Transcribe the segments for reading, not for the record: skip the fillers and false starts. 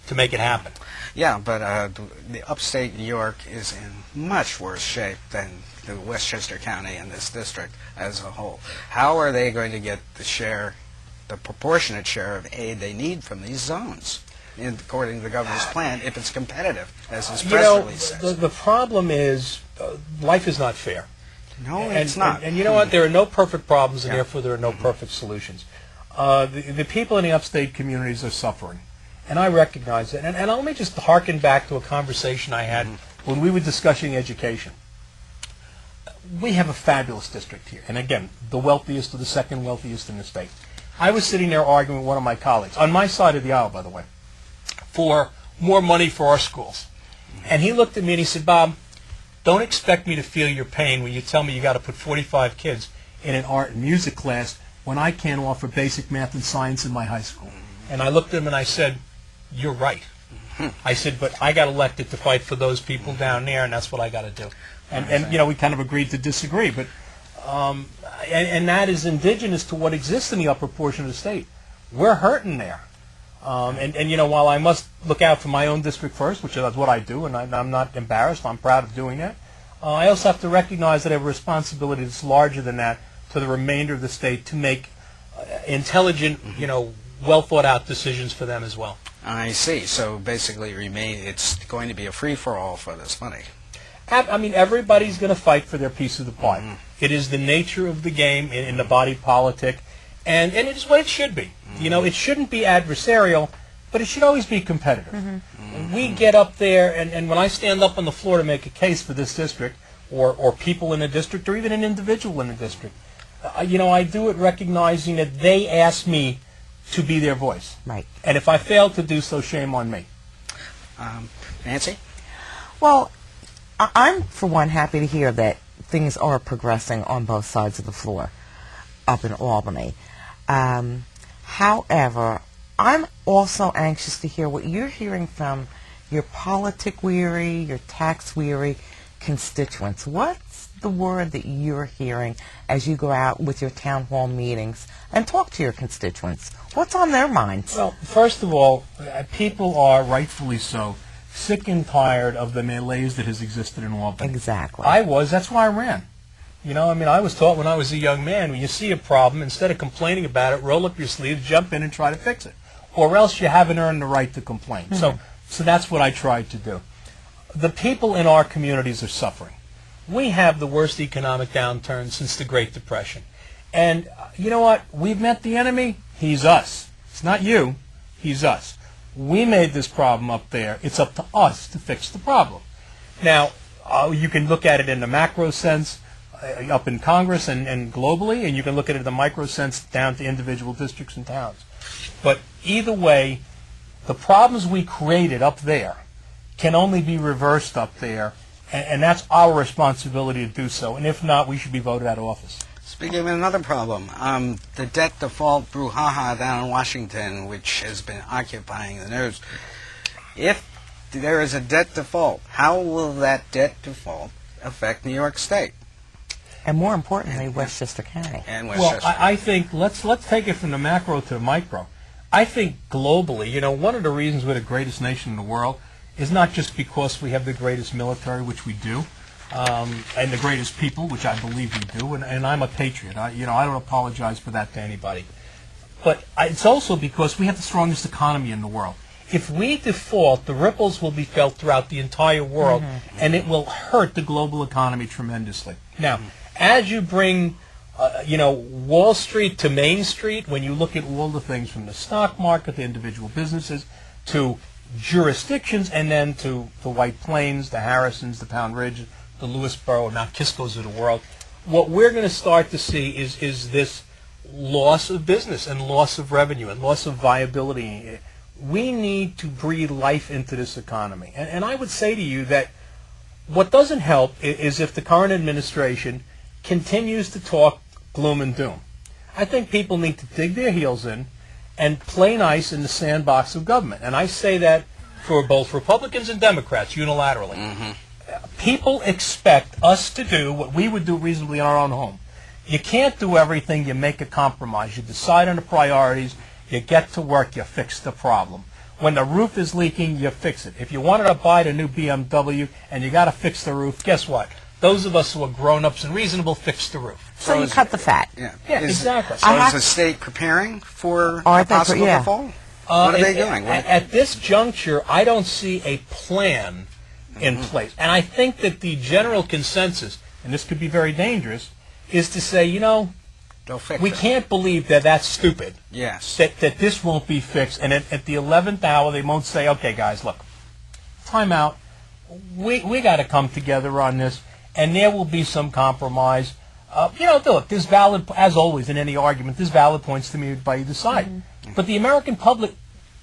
to make it happen. Yeah, but the upstate New York is in much worse shape than the Westchester County and this district as a whole. How are they going to get the proportionate share of aid they need from these zones, according to the governor's plan, if it's competitive, as his press release says? The problem is life is not fair. No, it's not. And you know what? There are no perfect problems, and therefore there are no perfect solutions. The people in the upstate communities are suffering, and I recognize it. And let me just harken back to a conversation I had when we were discussing education. We have a fabulous district here, and again, the wealthiest or the second wealthiest in the state. I was sitting there arguing with one of my colleagues, on my side of the aisle, by the way, for more money for our schools. And he looked at me and he said, Bob, don't expect me to feel your pain when you tell me you got to put 45 kids in an art and music class when I can't offer basic math and science in my high school. And I looked at him and I said, you're right. I said, but I got elected to fight for those people down there, and that's what I got to do. And you know, we kind of agreed to disagree, but and that is indigenous to what exists in the upper portion of the state. We're hurting there. And you know, while I must look out for my own district first, which is what I do, and I'm not embarrassed, I'm proud of doing that, I also have to recognize that I have a responsibility that's larger than that to the remainder of the state to make intelligent, you know, well thought out decisions for them as well. I see. So basically it's going to be a free-for-all for this money. I mean, everybody's going to fight for their piece of the pie. It is the nature of the game in the body politic, and it is what it should be. You know, it shouldn't be adversarial, but it should always be competitive. We get up there, and when I stand up on the floor to make a case for this district, or people in the district, or even an individual in the district, you know, I do it recognizing that they ask me to be their voice. Right. And if I fail to do so, shame on me. Nancy? Well, I'm, for one, happy to hear that things are progressing on both sides of the floor up in Albany. However, I'm also anxious to hear what you're hearing from your politic-weary, your tax-weary constituents. What's the word that you're hearing as you go out with your town hall meetings and talk to your constituents? What's on their minds? Well, first of all, people are, rightfully so, sick and tired of the malaise that has existed in Albany. Exactly. That's why I ran. You know, I mean, I was taught when I was a young man, when you see a problem, instead of complaining about it, roll up your sleeves, jump in and try to fix it. Or else you haven't earned the right to complain. So that's what I tried to do. The people in our communities are suffering. We have the worst economic downturn since the Great Depression. And you know what? We've met the enemy. He's us. It's not you. He's us. We made this problem up there. It's up to us to fix the problem. Now, you can look at it in the macro sense up in Congress and globally, and you can look at it in the micro sense down to individual districts and towns. But either way, the problems we created up there can only be reversed up there, and that's our responsibility to do so. And if not, we should be voted out of office. Speaking of another problem, the debt default brouhaha down in Washington, which has been occupying the news. If there is a debt default, how will that debt default affect New York State? And more importantly, Westchester County. And Westchester. Well, I think let's take it from the macro to the micro. I think globally, you know, one of the reasons we're the greatest nation in the world is not just because we have the greatest military, which we do, and the greatest people, which I believe we do, and I'm a patriot. I don't apologize for that to anybody. But it's also because we have the strongest economy in the world. If we default, the ripples will be felt throughout the entire world, and it will hurt the global economy tremendously. Now, as you bring, Wall Street to Main Street, when you look at all the things from the stock market to individual businesses to jurisdictions, and then to the White Plains, the Harrisons, the Pound Ridge, the Lewisboro, Mount Kisco's of the world, what we're going to start to see is this loss of business and loss of revenue and loss of viability. We need to breathe life into this economy. And I would say to you that what doesn't help is if the current administration continues to talk gloom and doom. I think people need to dig their heels in and play nice in the sandbox of government. And I say that for both Republicans and Democrats unilaterally. People expect us to do what we would do reasonably in our own home. You can't do everything. You make a compromise. You decide on the priorities. You get to work. You fix the problem. When the roof is leaking, you fix it. If you wanted to buy a new BMW and you got to fix the roof, guess what? Those of us who are grown-ups and reasonable fix the roof. So you cut the fat. Yeah, Exactly. So is the state preparing for a possible default? What are they doing? At this juncture, I don't see a plan in place. And I think that the general consensus, and this could be very dangerous, is to say, They'll fix we it. can't believe that that's stupid. Yes. That this won't be fixed. And at the 11th hour, they won't say, okay, guys, look, time out. We got to come together on this, and there will be some compromise. Look, there's valid, as always in any argument, there's valid points to be made by either side. But the American public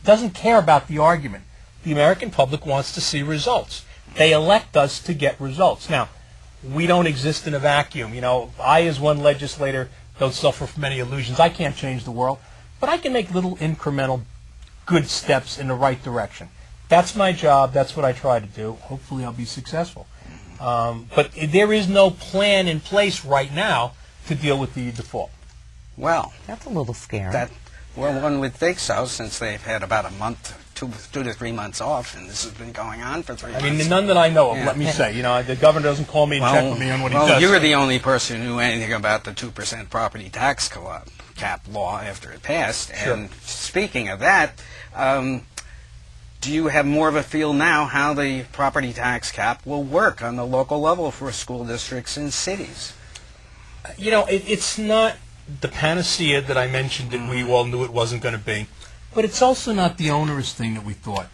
doesn't care about the argument. The American public wants to see results. They elect us to get results. Now, we don't exist in a vacuum. I, as one legislator, don't suffer from any illusions. I can't change the world, but I can make little incremental good steps in the right direction. That's my job. That's what I try to do. Hopefully I'll be successful. But there is no plan in place right now to deal with the default. Well, That's a little scary. Well, one would think so, since they've had about a month, 2 to 3 months off, and this has been going on for 3 months. I mean, none that I know of, Yeah. let me say. The governor doesn't call me and check with me on what he does. You were the only person who knew anything about the 2% property tax cap law after it passed. Sure. And speaking of that, do you have more of a feel now how the property tax cap will work on the local level for school districts and cities? It's not the panacea that I mentioned that we all knew it wasn't going to be, but it's also not the onerous thing that we thought.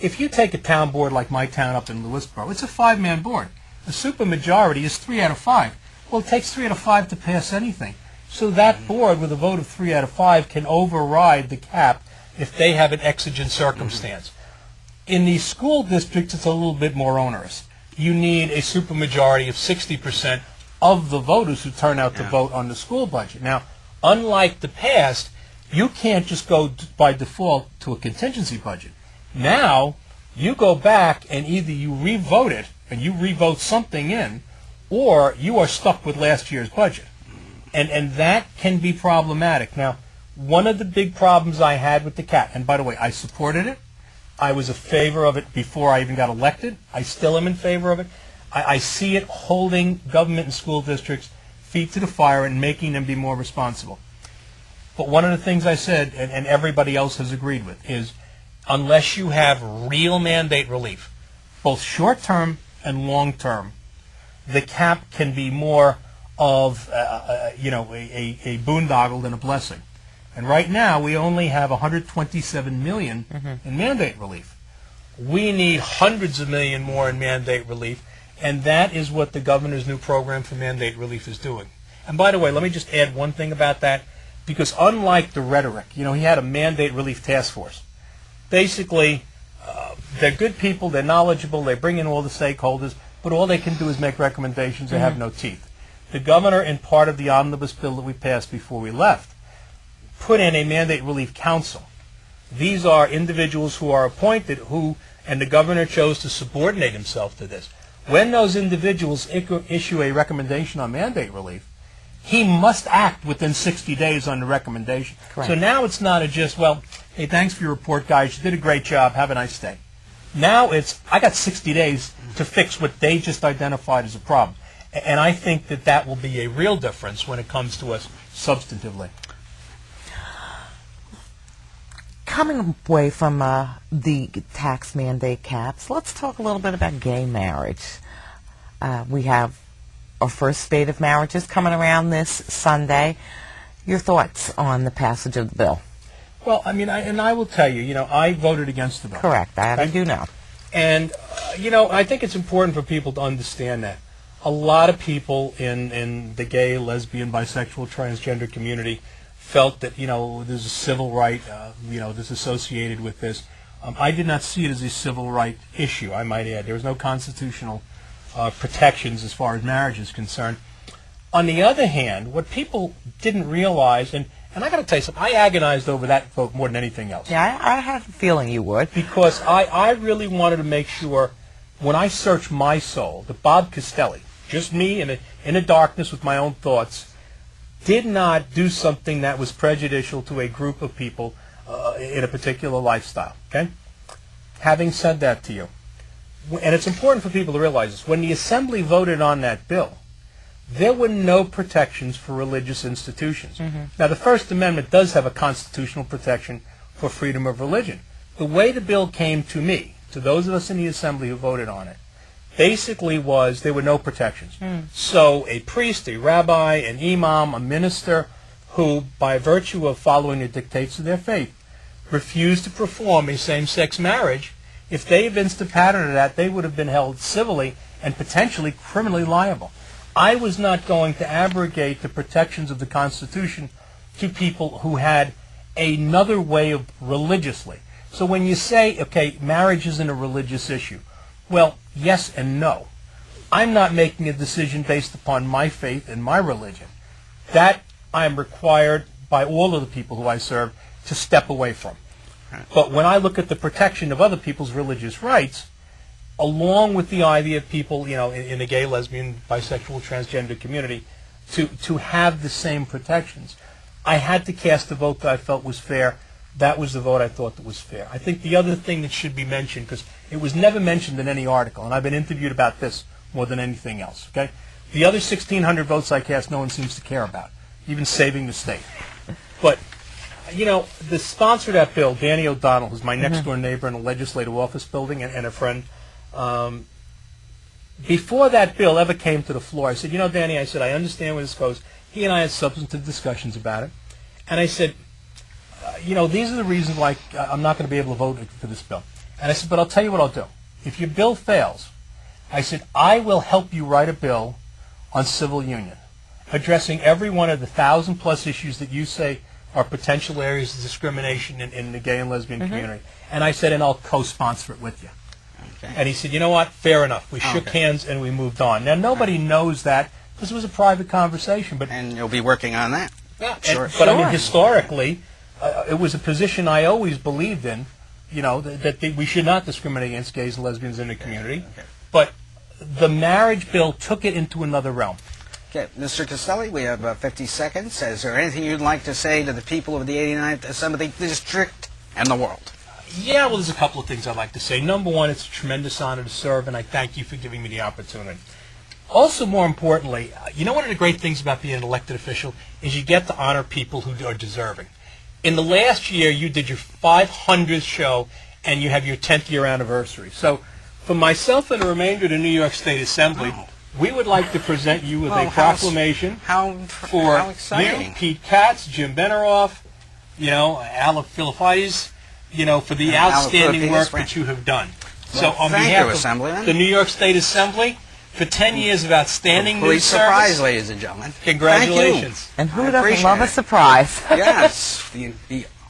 If you take a town board like my town up in Lewisboro, it's a 5-man board. A supermajority is 3 out of 5. Well, it takes 3 out of 5 to pass anything. So that board, with a vote of 3 out of 5, can override the cap if they have an exigent circumstance. In the school districts, it's a little bit more onerous. You need a supermajority of 60% of the voters who turn out to vote on the school budget. Now, unlike the past, you can't just go by default to a contingency budget. Now, you go back and either you re-vote it and you re-vote something in, or you are stuck with last year's budget. And that can be problematic. Now, one of the big problems I had with the cap, and by the way, I supported it. I was in favor of it before I even got elected. I still am in favor of it. I see it holding government and school districts' feet to the fire and making them be more responsible. But one of the things I said, and everybody else has agreed with, is unless you have real mandate relief, both short-term and long-term, the cap can be more of a boondoggle than a blessing. And right now, we only have $127 million in mandate relief. We need hundreds of million more in mandate relief, and that is what the governor's new program for mandate relief is doing. And by the way, let me just add one thing about that, because unlike the rhetoric, he had a mandate relief task force. Basically, they're good people, they're knowledgeable, they bring in all the stakeholders, but all they can do is make recommendations. They have no teeth. The governor, in part of the omnibus bill that we passed before we left, put in a mandate relief council. These are individuals who are appointed and the governor chose to subordinate himself to this. When those individuals issue a recommendation on mandate relief, he must act within 60 days on the recommendation. Correct. So now it's not hey, thanks for your report, guys. You did a great job. Have a nice day. Now I got 60 days to fix what they just identified as a problem. And I think that will be a real difference when it comes to us substantively. Coming away from the tax mandate caps, let's talk a little bit about gay marriage. We have our first spate of marriages coming around this Sunday. Your thoughts on the passage of the bill? Well, I will tell you, I voted against the bill. Correct. I do know. And, I think it's important for people to understand that. A lot of people in the gay, lesbian, bisexual, transgender community felt that, there's a civil right, that's associated with this. I did not see it as a civil right issue, I might add. There was no constitutional protections as far as marriage is concerned. On the other hand, what people didn't realize, and I got to tell you something, I agonized over that vote more than anything else. Yeah, I had a feeling you would. Because I really wanted to make sure, when I searched my soul, that Bob Castelli, just me in the darkness with my own thoughts, did not do something that was prejudicial to a group of people in a particular lifestyle. Okay? having said that to you, and it's important for people to realize this, when the Assembly voted on that bill, there were no protections for religious institutions. Now, the First Amendment does have a constitutional protection for freedom of religion. The way the bill came to me, to those of us in the Assembly who voted on it, basically was there were no protections. So a priest, a rabbi, an imam, a minister who, by virtue of following the dictates of their faith, refused to perform a same-sex marriage, if they evinced a pattern of that, they would have been held civilly and potentially criminally liable. I was not going to abrogate the protections of the Constitution to people who had another way of religiously. So when you say, okay, marriage isn't a religious issue, well, yes and no. I'm not making a decision based upon my faith and my religion. That I am required by all of the people who I serve to step away from. But when I look at the protection of other people's religious rights, along with the idea of people, in the gay, lesbian, bisexual, transgender community, to have the same protections, I had to cast a vote that I felt was fair. That was the vote I thought that was fair. I think the other thing that should be mentioned, because it was never mentioned in any article, and I've been interviewed about this more than anything else, okay? The other 1,600 votes I cast, no one seems to care about, even saving the state. But, the sponsor of that bill, Danny O'Donnell, who's my next-door neighbor in a legislative office building and a friend, before that bill ever came to the floor, I said, Danny, I said, I understand where this goes. He and I had substantive discussions about it. And I said, these are the reasons why I'm not going to be able to vote for this bill. And I said, but I'll tell you what I'll do. If your bill fails, I said, I will help you write a bill on civil union, addressing every one of the 1,000+ issues that you say are potential areas of discrimination in the gay and lesbian community. And I said, and I'll co-sponsor it with you. Okay. And he said, you know what, fair enough. We shook hands and we moved on. Now, nobody knows that because it was a private conversation. And you'll be working on that. Yeah, Sure. But I mean, historically, it was a position I always believed in, that we should not discriminate against gays and lesbians in the community. Okay. But the marriage bill took it into another realm. Okay, Mr. Castelli, we have 50 seconds. Is there anything you'd like to say to the people of the 89th Assembly District and the world? Yeah, well, there's a couple of things I'd like to say. Number one, it's a tremendous honor to serve, and I thank you for giving me the opportunity. Also, more importantly, one of the great things about being an elected official is you get to honor people who are deserving. In the last year, you did your 500th show, and you have your 10th year anniversary. So, for myself and the remainder of the New York State Assembly, we would like to present you with a proclamation for exciting. you, Pete Katz, Jim Benerofe, Ala Philippides, for the outstanding work that you have done. So on behalf of the New York State Assembly, for 10 years of outstanding news service. Surprise, ladies and gentlemen. Congratulations. And who doesn't love a surprise? Yes, the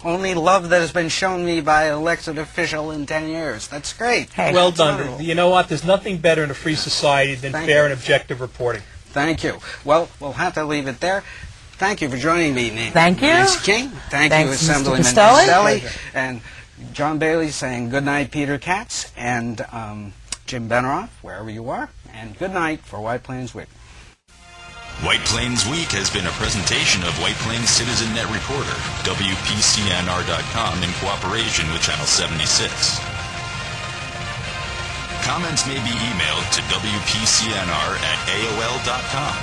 only love that has been shown me by an elected official in 10 years. That's great. Hey, well done. You know what? There's nothing better in a free society than fair and objective reporting. Thank you. Well, we'll have to leave it there. Thank you for joining me, Thank you. Nancy King. Thanks, you, Assemblyman Castelli. And John Bailey saying good night, Peter Katz, and Jim Benerofe, wherever you are, and good night for White Plains Week. White Plains Week has been a presentation of White Plains CitizenNet Reporter, WPCNR.com, in cooperation with Channel 76. Comments may be emailed to WPCNR@AOL.com.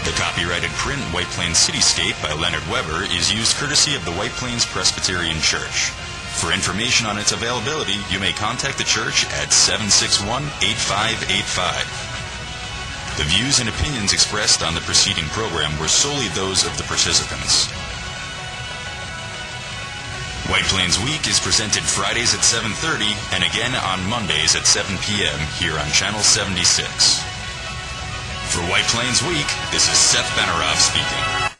The copyrighted print White Plains Cityscape by Leonard Weber is used courtesy of the White Plains Presbyterian Church. For information on its availability, you may contact the church at 761-8585. The views and opinions expressed on the preceding program were solely those of the participants. White Plains Week is presented Fridays at 7:30 and again on Mondays at 7 p.m. here on Channel 76. For White Plains Week, this is Seth Benerofe speaking.